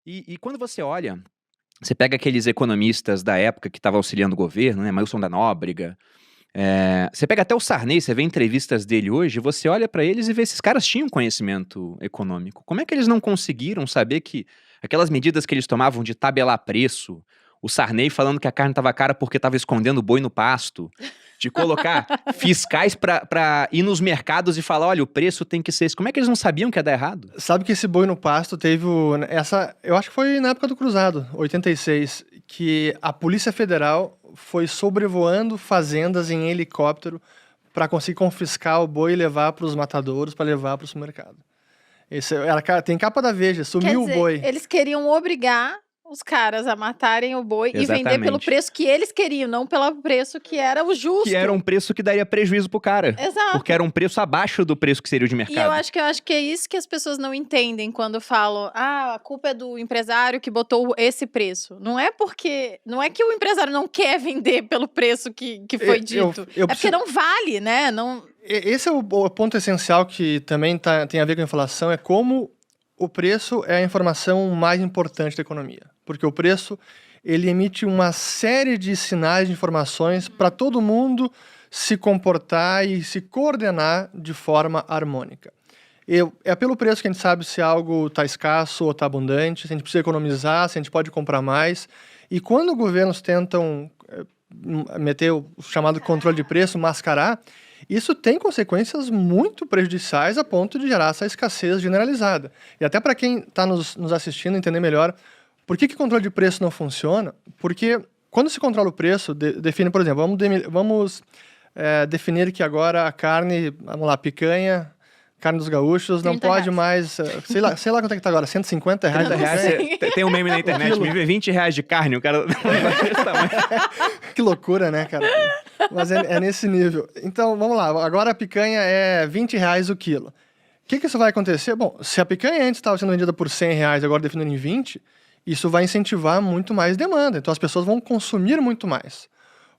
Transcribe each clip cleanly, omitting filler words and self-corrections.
E quando você olha, você pega aqueles economistas da época que estavam auxiliando o governo, né, Milton da Nóbrega, você pega até o Sarney, você vê entrevistas dele hoje, você olha pra eles e vê esses caras tinham conhecimento econômico. Como é que eles não conseguiram saber que aquelas medidas que eles tomavam de tabelar preço, o Sarney falando que a carne estava cara porque estava escondendo o boi no pasto, de colocar fiscais pra ir nos mercados e falar: olha, o preço tem que ser esse. Como é que eles não sabiam que ia dar errado? Sabe que esse boi no pasto teve essa, eu acho que foi na época do Cruzado, 86, que a Polícia Federal foi sobrevoando fazendas em helicóptero para conseguir confiscar o boi e levar para os matadouros, para levar para o supermercado. Tem capa da Veja, Quer sumiu o dizer, boi. eles queriam obrigar os caras a matarem o boi e vender pelo Exatamente. preço que eles queriam, não pelo preço que era o justo. Que era um preço que daria prejuízo pro cara. Exato. Porque era um preço abaixo do preço que seria o de E mercado. eu acho que é isso que as pessoas não entendem quando falam: a culpa é do empresário que botou esse preço. Não é que o empresário não quer vender pelo preço que foi dito. É porque não vale, né? Não... Esse é o ponto essencial que também tem a ver com a inflação, é como o preço é a informação mais importante da economia. Porque o preço, ele emite uma série de sinais, de informações para todo mundo se comportar e se coordenar de forma harmônica. É pelo preço que a gente sabe se algo está escasso ou está abundante, se a gente precisa economizar, se a gente pode comprar mais. E quando governos tentam meter o chamado controle de preço, mascarar, isso tem consequências muito prejudiciais a ponto de gerar essa escassez generalizada. E até para quem está nos assistindo entender melhor, por que controle de preço não funciona? Porque quando se controla o preço, define, por exemplo, vamos definir que agora a carne, vamos lá, picanha, carne dos gaúchos, não pode mais, sei lá quanto é que tá agora, R$150? Tem um meme na internet, me vê R$20 de carne, o cara... Que loucura, né, cara? Mas é nesse nível. Então, vamos lá, agora a picanha é R$20 o quilo. O que isso vai acontecer? Bom, se a picanha antes estava sendo vendida por R$100, agora definindo em 20, isso vai incentivar muito mais demanda, então as pessoas vão consumir muito mais.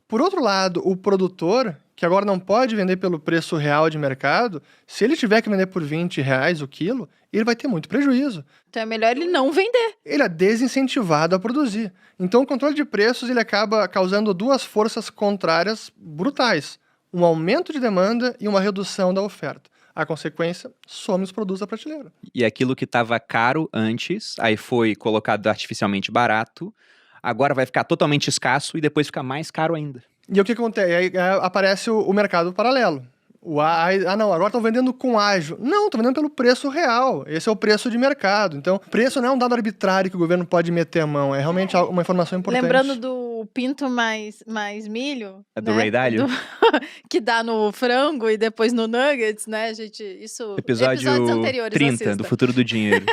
Por outro lado, o produtor, que agora não pode vender pelo preço real de mercado, se ele tiver que vender por R$20 o quilo, ele vai ter muito prejuízo. Então é melhor ele não vender. Ele é desincentivado a produzir. Então o controle de preços ele acaba causando duas forças contrárias brutais. Um aumento de demanda e uma redução da oferta. A consequência, some os produtos da prateleira. E aquilo que estava caro antes, aí foi colocado artificialmente barato, agora vai ficar totalmente escasso e depois fica mais caro ainda. E o que acontece? Aí aparece o mercado paralelo. Não, agora estão vendendo com ágio. Não, estão vendendo pelo preço real. Esse é o preço de mercado. Então, preço não é um dado arbitrário que o governo pode meter a mão. É realmente uma informação importante. Lembrando do pinto mais milho. É do Ray Dalio? Que dá no frango e depois no nuggets, né, gente? Isso... Episódios anteriores, 30, assista. Do Futuro do Dinheiro.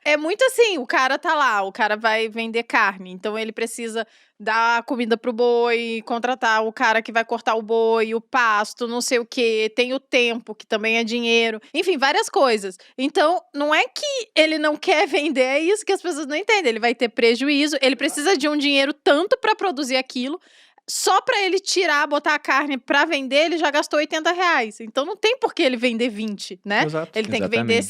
É muito assim, o cara tá lá, o cara vai vender carne, então ele precisa dar comida pro boi, contratar o cara que vai cortar o boi, o pasto, não sei o quê, tem o tempo, que também é dinheiro, enfim, várias coisas. Então, não é que ele não quer vender, é isso que as pessoas não entendem, ele vai ter prejuízo, ele precisa de um dinheiro tanto pra produzir aquilo, só pra ele botar a carne pra vender, ele já gastou R$80. Então não tem por que ele vender 20, né? Exato. Ele tem que vender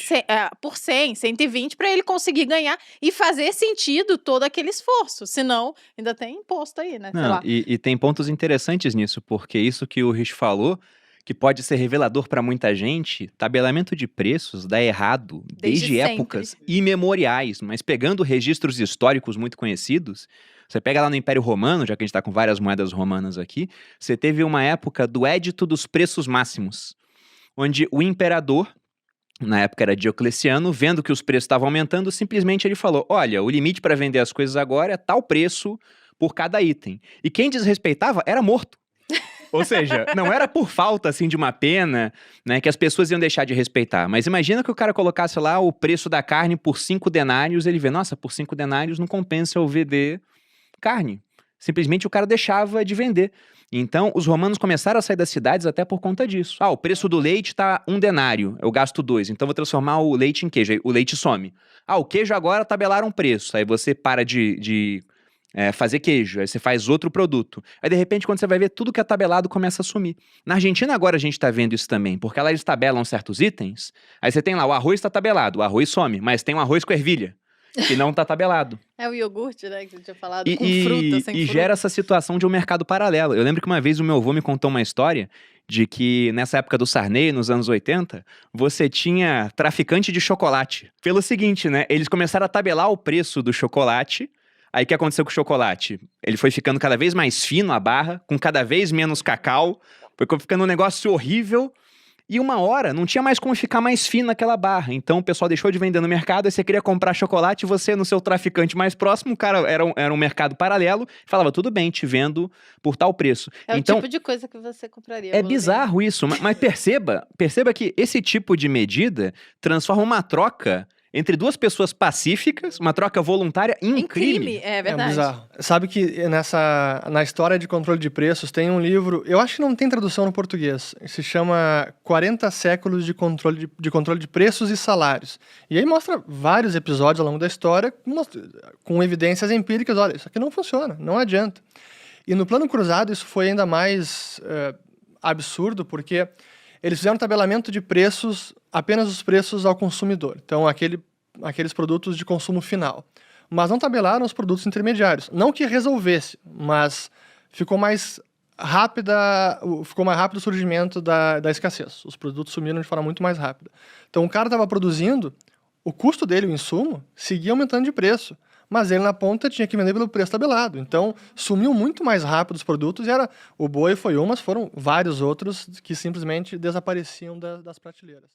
por 100, 120 pra ele conseguir ganhar e fazer sentido todo aquele esforço. Senão, ainda tem imposto aí, né? Não, sei lá. E tem pontos interessantes nisso, porque isso que o Rich falou, que pode ser revelador pra muita gente, tabelamento de preços dá errado desde épocas imemoriais, mas pegando registros históricos muito conhecidos, você pega lá no Império Romano, já que a gente tá com várias moedas romanas aqui, você teve uma época do Édito dos Preços Máximos, onde o imperador, na época era Diocleciano, vendo que os preços estavam aumentando, simplesmente ele falou: olha, o limite para vender as coisas agora é tal preço por cada item. E quem desrespeitava era morto. Ou seja, não era por falta, assim, de uma pena, né, que as pessoas iam deixar de respeitar. Mas imagina que o cara colocasse lá o preço da carne por 5 denários, ele vê, nossa, por 5 denários não compensa eu vender carne. Simplesmente o cara deixava de vender. Então, os romanos começaram a sair das cidades até por conta disso. O preço do leite tá 1 denário, eu gasto 2, então vou transformar o leite em queijo, aí o leite some. O queijo agora tabelaram um preço, aí você para de fazer queijo, aí você faz outro produto. Aí, de repente, quando você vai ver, tudo que é tabelado começa a sumir. Na Argentina, agora, a gente tá vendo isso também, porque lá eles tabelam certos itens, aí você tem lá, o arroz tá tabelado, o arroz some, mas tem um arroz com ervilha, que não tá tabelado. É o iogurte, né, que você tinha falado, com fruta, sem E fruta. gera essa situação de um mercado paralelo. Eu lembro que uma vez o meu avô me contou uma história de que nessa época do Sarney, nos anos 80, você tinha traficante de chocolate. Pelo seguinte, né? Eles começaram a tabelar o preço do chocolate. Aí o que aconteceu com o chocolate? Ele foi ficando cada vez mais fino a barra, com cada vez menos cacau. Foi ficando um negócio horrível. E uma hora não tinha mais como ficar mais fina aquela barra. Então o pessoal deixou de vender no mercado. Aí você queria comprar chocolate, você no seu traficante mais próximo, o cara era um mercado paralelo, falava, tudo bem, te vendo por tal preço. É então, o tipo de coisa que você compraria. é Boleiro. bizarro isso, mas perceba que esse tipo de medida transforma uma troca entre duas pessoas pacíficas, uma troca voluntária, em Em crime, é É verdade. bizarro. Sabe que na história de controle de preços tem um livro, eu acho que não tem tradução no português, se chama 40 séculos de controle de preços e salários. E aí mostra vários episódios ao longo da história com evidências empíricas, olha, isso aqui não funciona, não adianta. E no plano cruzado isso foi ainda mais absurdo, porque eles fizeram um tabelamento de preços, apenas os preços ao consumidor. Então, aqueles produtos de consumo final. Mas não tabelaram os produtos intermediários. Não que resolvesse, mas ficou mais rápido o surgimento da escassez. Os produtos sumiram de forma muito mais rápida. Então, o cara estava produzindo, o custo dele, o insumo, seguia aumentando de preço. Mas ele na ponta tinha que vender pelo preço tabelado. Então, sumiu muito mais rápido os produtos e o boi foi mas foram vários outros que simplesmente desapareciam das prateleiras.